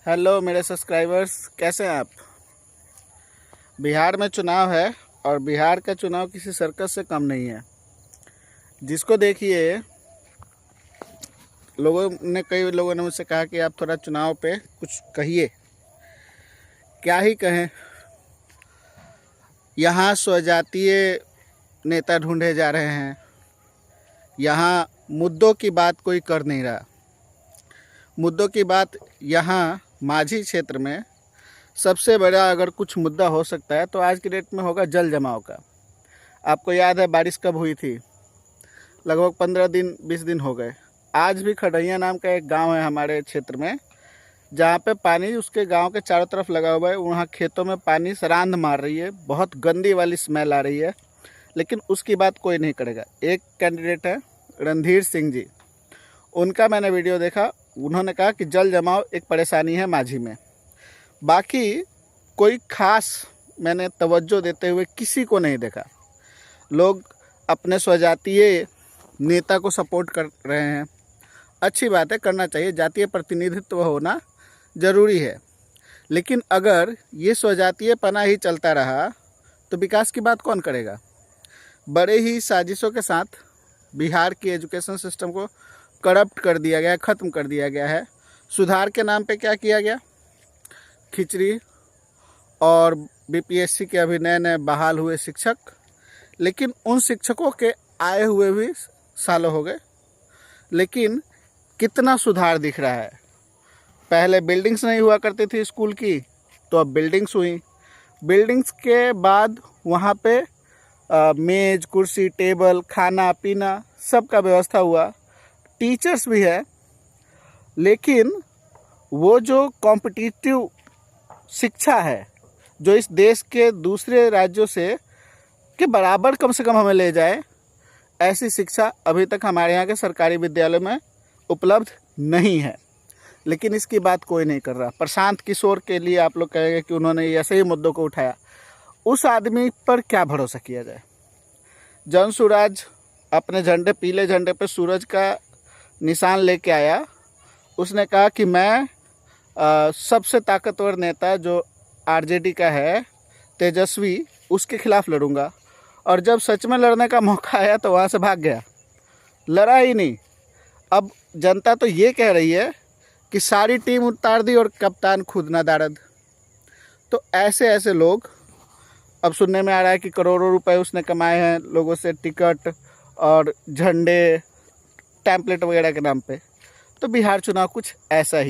Hello मेरे subscribers, कैसे हैं आप। बिहार में चुनाव है और बिहार का चुनाव किसी सर्कस से कम नहीं है। जिसको देखिए, कई लोगों ने मुझसे कहा कि आप थोड़ा चुनाव पे कुछ कहिए। क्या ही कहें, यहाँ स्वजातीय नेता ढूंढे जा रहे हैं। यहाँ मुद्दों की बात कोई कर नहीं रहा। मुद्दों की बात यहाँ माझी क्षेत्र में सबसे बड़ा अगर कुछ मुद्दा हो सकता है तो आज की डेट में होगा जल जमाव का। आपको याद है बारिश कब हुई थी? लगभग 15-20 दिन हो गए। आज भी खड़ैया नाम का एक गांव है हमारे क्षेत्र में, जहाँ पे पानी उसके गांव के चारों तरफ लगा हुआ है। वहाँ खेतों में पानी सरांध मार रही है, बहुत गंदी वाली स्मेल आ रही है, लेकिन उसकी बात कोई नहीं करेगा। एक कैंडिडेट है रणधीर सिंह जी, उनका मैंने वीडियो देखा। उन्होंने कहा कि जल जमाव एक परेशानी है माझी में। बाकी कोई खास मैंने तवज्जो देते हुए किसी को नहीं देखा। लोग अपने स्वजातीय नेता को सपोर्ट कर रहे हैं। अच्छी बात है, करना चाहिए, जातीय प्रतिनिधित्व होना ज़रूरी है। लेकिन अगर ये स्वजातीय पना ही चलता रहा तो विकास की बात कौन करेगा। बड़े ही साजिशों के साथ बिहार की एजुकेशन सिस्टम को करप्ट कर दिया गया, ख़त्म कर दिया गया है। सुधार के नाम पे क्या किया गया? खिचड़ी और बीपीएससी के अभी नए नए बहाल हुए शिक्षक, लेकिन उन शिक्षकों के आए हुए भी सालों हो गए, लेकिन कितना सुधार दिख रहा है। पहले बिल्डिंग्स नहीं हुआ करती थी स्कूल की, तो अब बिल्डिंग्स हुई। बिल्डिंग्स के बाद वहाँ पे मेज़ कुर्सी टेबल खाना पीना सब का व्यवस्था हुआ। टीचर्स भी है, लेकिन वो जो कॉम्पिटिटिव शिक्षा है जो इस देश के दूसरे राज्यों से के बराबर कम से कम हमें ले जाए, ऐसी शिक्षा अभी तक हमारे यहाँ के सरकारी विद्यालयों में उपलब्ध नहीं है। लेकिन इसकी बात कोई नहीं कर रहा। प्रशांत किशोर के लिए आप लोग कहेंगे कि उन्होंने ऐसे ही मुद्दों को उठाया। उस आदमी पर क्या भरोसा किया जाए। जनसुराज अपने झंडे, पीले झंडे पे सूरज का निशान लेके आया। उसने कहा कि मैं सबसे ताकतवर नेता जो आरजेडी का है तेजस्वी, उसके खिलाफ लड़ूंगा। और जब सच में लड़ने का मौका आया तो वहाँ से भाग गया, लड़ा ही नहीं। अब जनता तो ये कह रही है कि सारी टीम उतार दी और कप्तान खुद नदारद। तो ऐसे लोग, अब सुनने में आ रहा है कि करोड़ों रुपए उसने कमाए हैं लोगों से टिकट और झंडे टेम्पलेट वगैरह के नाम पे। तो बिहार चुनाव कुछ ऐसा ही